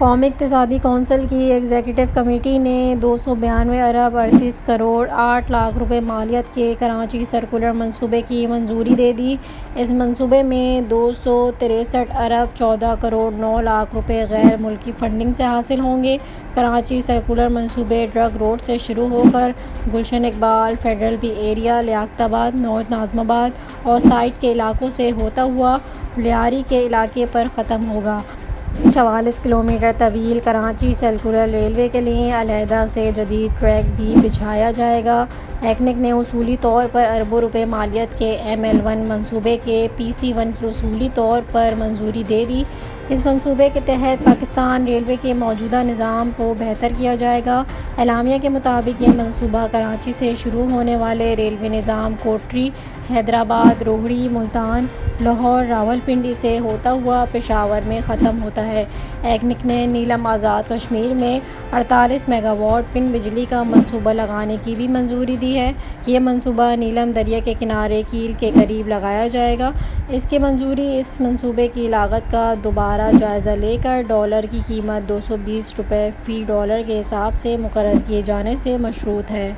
قومی اقتصادی کونسل کی ایگزیکٹو کمیٹی نے 292 ارب 38 کروڑ 8 لاکھ روپے مالیت کے کراچی سرکولر منصوبے کی منظوری دے دی۔ اس منصوبے میں 263 ارب 14 کروڑ 9 لاکھ روپے غیر ملکی فنڈنگ سے حاصل ہوں گے۔ کراچی سرکولر منصوبے ڈرگ روڈ سے شروع ہو کر Gulshan Iqbal, federal be area, لیاقت آباد، نارتھ ناظم آباد اور سائٹ کے علاقوں سے ہوتا ہوا لیاری کے علاقے پر ختم ہوگا۔ 44 کلومیٹر طویل کراچی سرکولر ریلوے کے لیے علیحدہ سے جدید ٹریک بھی بچھایا جائے گا۔ ایکنک نے اصولی طور پر اربوں روپے مالیت کے ML1 منصوبے کے PC1 کی اصولی طور پر منظوری دے دی۔ اس منصوبے کے تحت پاکستان ریلوے کے موجودہ نظام کو بہتر کیا جائے گا۔ اعلامیہ کے مطابق یہ منصوبہ کراچی سے شروع ہونے والے ریلوے نظام کوٹری، حیدرآباد، روہڑی، ملتان، لاہور، راولپنڈی سے ہوتا ہوا پشاور میں ختم ہوتا ہے۔ ایکنک نے نیلم آزاد کشمیر میں 48 میگا واٹ پن بجلی کا منصوبہ لگانے کی بھی منظوری دی ہے۔ یہ منصوبہ نیلم دریا کے کنارے کیل کے قریب لگایا جائے گا۔ اس کی منظوری اس منصوبے کی لاگت کا دوبارہ جائزہ لے کر ڈالر کی قیمت 220 روپے فی ڈالر کے حساب سے مقرر کیے جانے سے مشروط ہے۔